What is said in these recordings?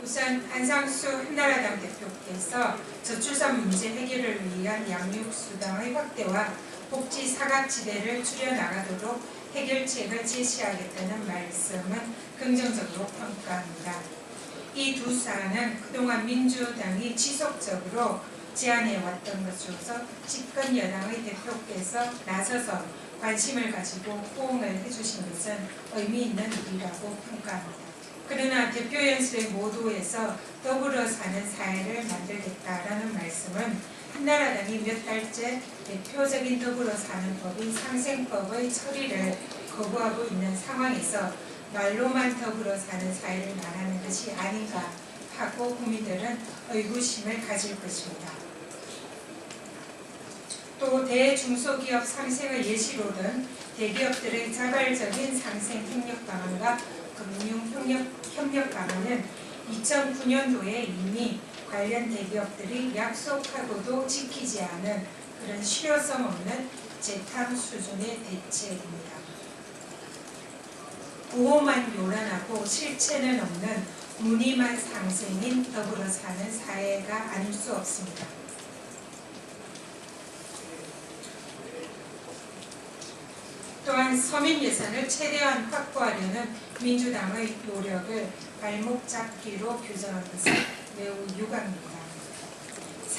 우선 안상수 한나라당 대표께서 저출산 문제 해결을 위한 양육수당의 확대와 복지 사각지대를 줄여나가도록 해결책을 제시하겠다는 말씀은 긍정적으로 평가합니다. 이 두 사안은 그동안 민주당이 지속적으로 제안해왔던 것으로서 집권 여당의 대표께서 나서서 관심을 가지고 호응을 해주신 것은 의미 있는 일이라고 평가합니다. 그러나 대표연설의 모두에서 더불어 사는 사회를 만들겠다라는 말씀은 한나라당이 몇 달째 대표적인 더불어 사는 법인 상생법의 처리를 거부하고 있는 상황에서 말로만 더불어 사는 사회를 말하는 것이 아닌가 하고 국민들은 의구심을 가질 것입니다. 또 대중소기업 상생의 예시로 든 대기업들의 자발적인 상생 협력 방안과 금융 협력 방안은 2009년도에 이미 관련 대기업들이 약속하고도 지키지 않은 그런 실효성 없는 재탕 수준의 대책입니다. 구호만 요란하고 실체는 없는 무늬만 상생인 더불어 사는 사회가 아닐 수 없습니다. 또한 서민 예산을 최대한 확보하려는 민주당의 노력을 발목 잡기로 규정한 것은 매우 유감입니다.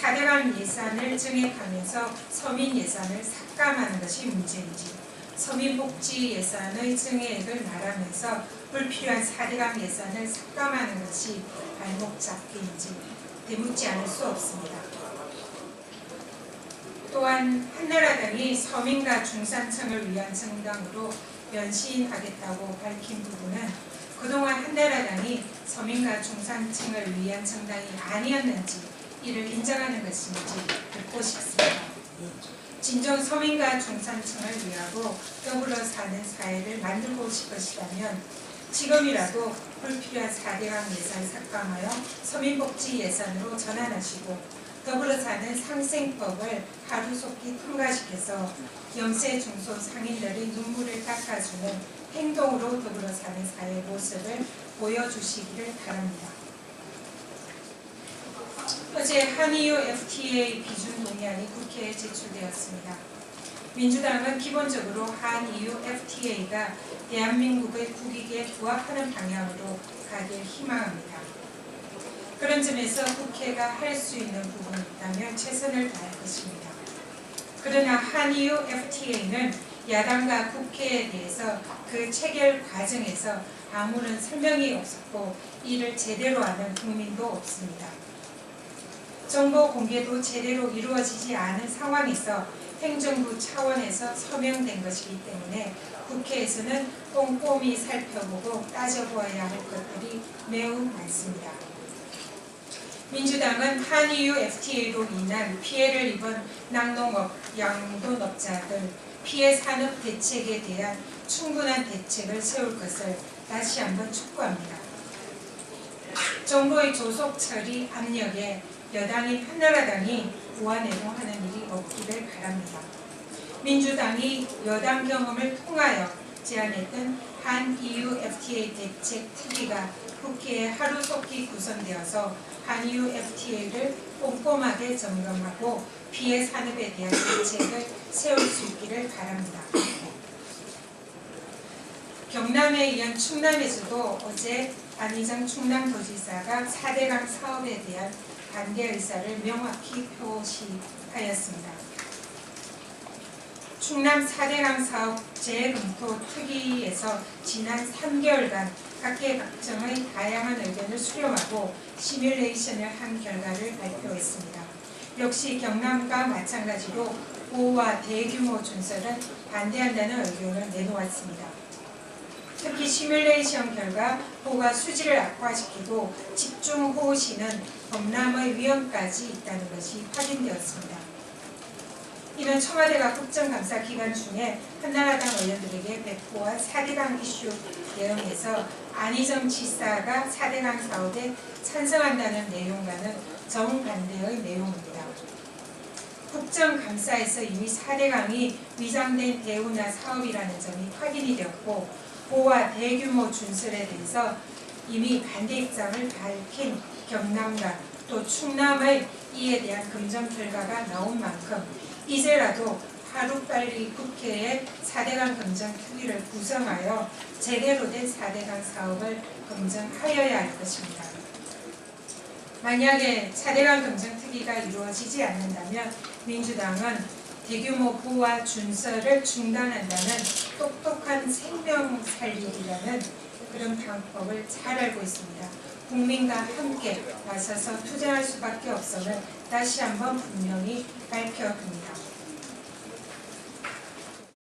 4대강 예산을 증액하면서 서민 예산을 삭감하는 것이 문제인지, 서민복지 예산의 증액을 말하면서 불필요한 4대강 예산을 삭감하는 것이 발목 잡기인지 되묻지 않을 수 없습니다. 또한 한나라당이 서민과 중산층을 위한 정당으로 변신하겠다고 밝힌 부분은 그동안 한나라당이 서민과 중산층을 위한 정당이 아니었는지 이를 인정하는 것인지 듣고 싶습니다. 진정 서민과 중산층을 위하고 더불어 사는 사회를 만들고 싶으시다면 지금이라도 불필요한 4대강 예산 삭감하여 서민복지 예산으로 전환하시고 더불어 사는 상생법을 하루속히 통과시켜서 영세 중소 상인들의 눈물을 닦아주는 행동으로 더불어 사는 사회의 모습을 보여주시기를 바랍니다. 어제 한EU FTA 비준 동의안이 국회에 제출되었습니다. 민주당은 기본적으로 한EU FTA가 대한민국의 국익에 부합하는 방향으로 가길 희망합니다. 그런 점에서 국회가 할 수 있는 부분이 있다면 최선을 다할 것입니다. 그러나 한EU FTA는 야당과 국회에 대해서 그 체결 과정에서 아무런 설명이 없었고 이를 제대로 아는 국민도 없습니다. 정보 공개도 제대로 이루어지지 않은 상황에서 행정부 차원에서 서명된 것이기 때문에 국회에서는 꼼꼼히 살펴보고 따져보아야 할 것들이 매우 많습니다. 민주당은 한EU FTA로 인한 피해를 입은 낙농업, 양돈업자들 피해 산업 대책에 대한 충분한 대책을 세울 것을 다시 한번 촉구합니다. 정부의 조속 처리 압력에 여당인 한나라당이 우아내동하는 일이 없기를 바랍니다. 민주당이 여당 경험을 통하여 제안했던 한EU FTA 대책 특위가 국회에 하루속히 구성되어서 한EU FTA를 꼼꼼하게 점검하고 피해 산업에 대한 대책을 세울 수 있기를 바랍니다. 경남에 이은 충남에서도 어제 안희정 충남도지사가 4대강 사업에 대한 반대 의사를 명확히 표시하였습니다. 충남 4대강 사업 재검토 특위에서 지난 3개월간 각계각층의 다양한 의견을 수렴하고 시뮬레이션을 한 결과를 발표했습니다. 역시 경남과 마찬가지로 보호와 대규모 준설은 반대한다는 의견을 내놓았습니다. 특히 시뮬레이션 결과 보호가 수질을 악화시키고 집중호우 시는 범람의 위험까지 있다는 것이 확인되었습니다. 이는 청와대가 국정감사 기간 중에 한나라당 의원들에게 배포한 4대강 이슈 대응에서 안희정 지사가 4대강 사업에 찬성한다는 내용과는 정반대의 내용입니다. 국정감사에서 이미 4대강이 위장된 대우나 사업이라는 점이 확인이 되었고 보호와 대규모 준설에 대해서 이미 반대 입장을 밝힌 경남과 또 충남의 이에 대한 검증 결과가 나온 만큼 이제라도 하루빨리 국회에 4대강 검증특위를 구성하여 제대로 된 4대강 사업을 검증하여야 할 것입니다. 만약에 4대강 검증특위가 이루어지지 않는다면 민주당은 대규모 부와 준설을 중단한다는 똑똑한 생명 살리기라는 그런 방법을 잘 알고 있습니다. 국민과 함께 나서서 투쟁할 수밖에 없음을 다시 한번 분명히 밝혀둡니다.